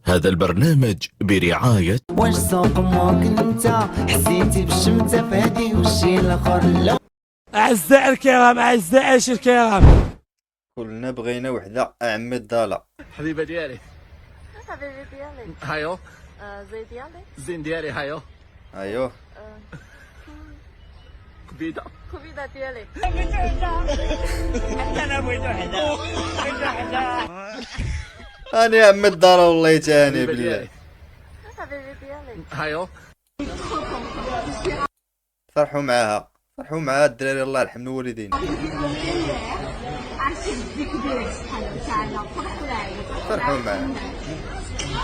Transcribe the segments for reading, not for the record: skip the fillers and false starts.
هذا البرنامج برعاية واش سوق موك انت حسيتي بالشمتة فهادي والشي الاخر لا. أعزائي الكرام، أعزائي الكرام، كلنا بغينا وحده عمي الضاله. حبيبه ديالي، حبيبي ديالي، هايو زي ديالي، زين ديالي، هايو ايوه كبيده كبيدة ديالي. انا عمي الضاله والله تاني حبيبه بالله. ديالي، حبيبي ديالي، هايو فرحوا معاها، فرحوا معاها الدراري، الله يرحم الوالدين. فرحوا معاها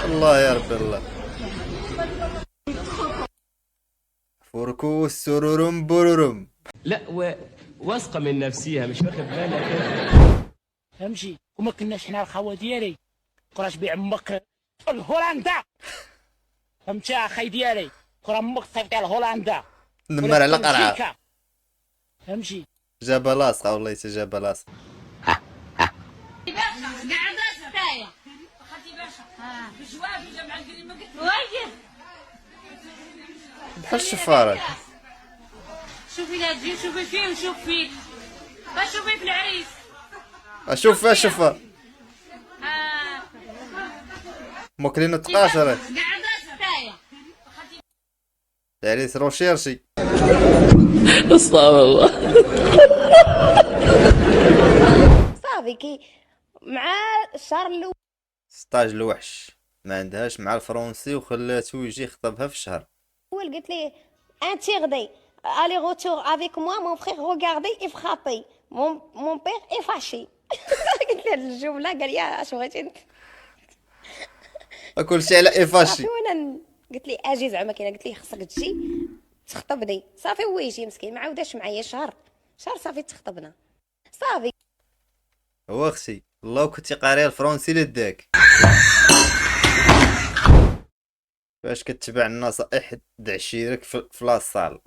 الله يا ربي الله. فركوس سرورم برورم. لا واثقه من نفسيها، مش واخد بالك. فهمتي؟ وما كناش حنا الخوا ديالي كراش بيع امك الهولندا، فهمتي اخاي ديالي؟ كرا امك صيفطي الهولندا نمر على قرعه، فهمتي؟ جابها لاصقه والله حتى جابها لاصقه. بحال الشفاره. شوفي لا تجي شوفي فيه ونشوف فيك، شوفي في العريس. اشوف فيها شوفها ماكلين تقاشرت العريس روشيرشي. استغفر الله. صافي كي مع الشهر الاول ستاج الوحش ما عندهاش مع الفرنسي وخلاتو يجي يخطبها في الشهر. قلت ليه انتي غدي الي روتور افيك موا مون فرير روغاردي اي فرابي مون بير اي فاشي. قلت له الجمله قال لي اش بغيتي انت؟ كلشي على ايفاشي. صافي وانا قلت لي اجي زعما كاينه، قلت لي خصك تجي تخطبني. صافي هو يجي مسكين ما عاوداش معايا شهر صافي تخطبنا صافي. هو اختي والله كنتي قاريه الفرنسي لداك. باش كتبع النصائح دعشيرك في لاصال.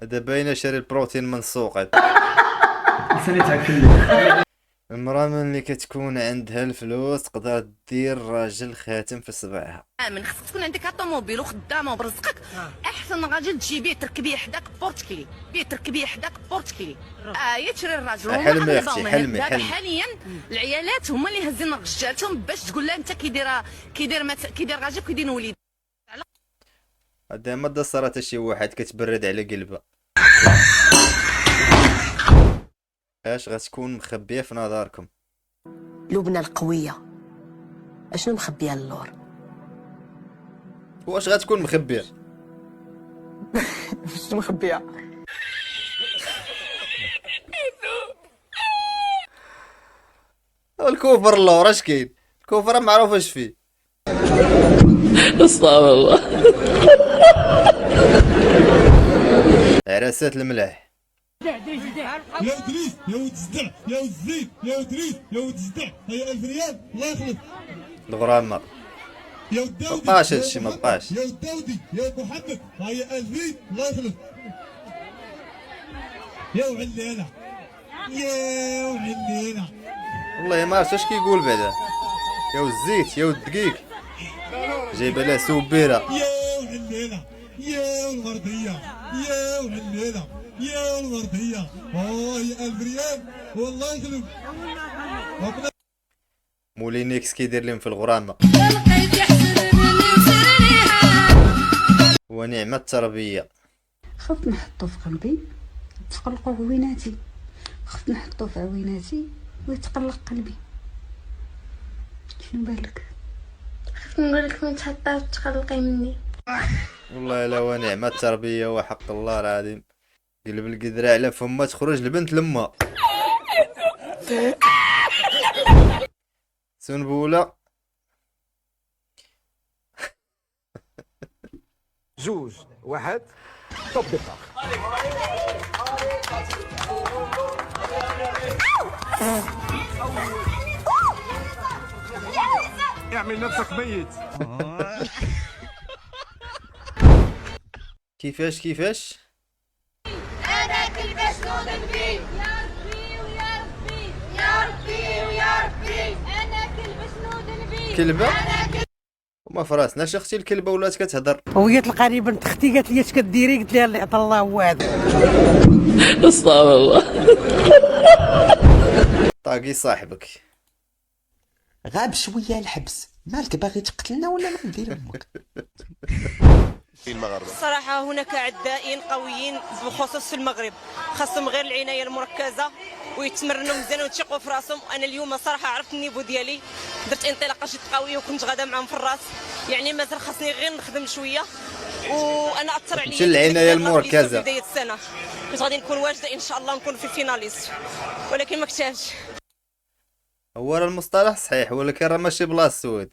هذا باينه شاري البروتين من السوق. المرأة ملي كتكون عندها الفلوس تقدر دير راجل خاتم في صباعها. من خصك تكون عندك طوموبيل وخدامه وبرزقك، احسن راجل تجيبيه تركبيه حداك بورتكلي، تركبيه حداك بورتكلي. يتشري الراجل. حلمي اختي حلمي. حاليا العيالات هما اللي هازين رجالتهم باش تقول لها انت كيدير راجل كيدير وليد. هذا ما دصر حتى شي واحد كتبرد على قلبها. اش غتكون مخبيه في نظركم؟ لبنى القوية اشنو مخبيه اللور؟ واش غتكون مخبيه؟ شنو مخبيه؟ الكفر اللور اش كاين؟ الكفر معروف اش فيه. استغفر الله. عراسات الملاح. يا ادريس يا ولد الزدع يا ولد الزيت يا ادريس يا ولد الزدع هيا 1000 ريال الله يخلف. الغرامه يا ود داودي مبقاش هادشي مبقاش. يا ود داودي يا ود محمد هيا 1000 ريال الله يخلف. يا وعلينا يا وعلينا والله ما عرفت واش كيقول بعدا. يا الزيت يا الدقيق جايبه لها سوبيره. يا وعلينا يا والغربيه يا وعلينا يا والغربيه. يا 1000 ريال والله يخلف. مولينيكس كيدير لهم في الغرامه. ونعمه التربيه. خفت نحطو في قلبي تقلقوا عويناتي، خفت نحطو في عويناتي ويتقلق قلبي. شنو بالك؟ خفت نقول لك وين تحطها وتقلقي مني. والله لا ونعمه التربيه وحق الله العظيم. قلب القدره على فما تخرج البنت لما سنبوله. جوج واحد طب دقة. اعمل نفسك ميت. كيفاش انا كلب شنو ذنبي يا ربي ويا ربي يا ربي ويا ربي انا كلب شنو ذنبي كلبه وما فراسنا اختي الكلبه ولات كتهضر. وجات لقاني بنت اختي قالت لي اش كديري؟ قلت لها اللي عطا الله هو هذا. استغفر الله. طاقي صاحبك غاب شويه الحبس، مالك باغي تقتلنا ولا ما ندير امك؟ صراحة هناك عدائين قويين بخصوص في المغرب، خاصهم غير العناية المركزة ويتمرنوا مزيان ويتشقوا في راسهم. انا اليوم صراحة عرفت النيفو ديالي، درت انطلاقة شد قوية وكنت غادا معاهم في الراس، يعني مازال خاصني غير نخدم شوية. وانا اثر عليا العناية المركزة في بداية السنة، كنت غادي نكون واجدة ان شاء الله نكون في الفيناليست، ولكن ما كتبش. هو راه المصطلح صحيح ولكن راه ماشي بلاص سود.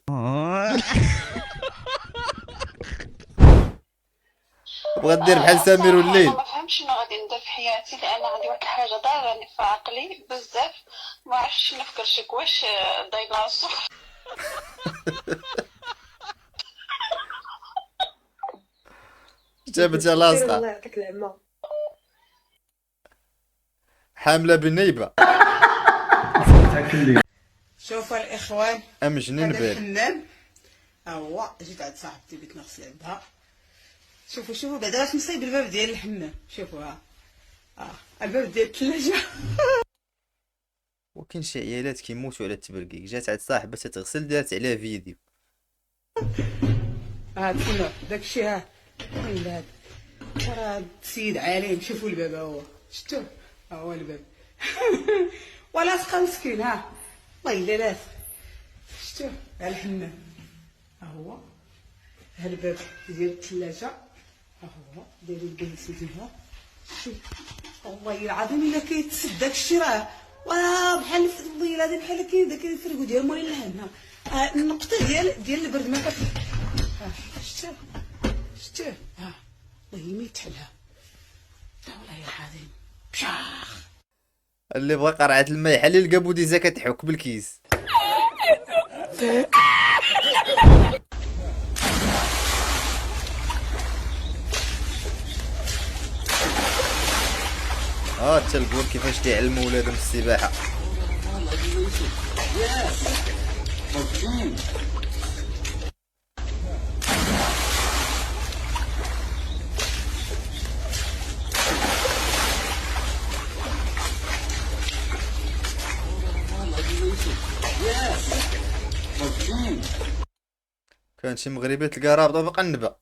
بغا دير بحال سمير والليل. ما فهمتش شنو غادي ندير في حياتي، لان عندي واحد الحاجه ضاراني في عقلي بزاف، ما عرفتش نفكر شك واش دايناصور. جابتها لاصقه. الله يعطيك العمى. حامله بنيبه. شوفوا الاخوان امجنين هذا بال. الحمام هو جيت عند صاحبتي بغيت نغسل عندها. شوفوا بعدا واش مصايب الباب ديال الحمام. شوفوا ها الباب ديال الثلاجه. وكاين شي عيالات كيموتوا على التبرقيق. جات عند صاحبه تغسل دارت عليها فيديو. تسمع داكشي ها وين هذا راه السيد عالم. شوفوا الباب هو شفتوه هو الباب. ولاصقه مسكين ها والله الا لاصق. شفتوه ها الحمام ها هو ها الباب ديال الثلاجه ها هو داير الجلسه ديالها. شوف والله العظيم الا كيتسد داكشي راه بحال في الليل هذا بحال كيفرقوا ديال مولاي الهنا. النقطه ديال البرد ما كت. شتيه والله ما يتحلها والله العظيم بشاخ. اللي بغى قرعه الماء يحل لقى بوديزه كتحك بالكيس. تلقوا كيفاش كيعلموا ولادهم السباحه. كان شي مغربي تلقى رابطه بقنبه.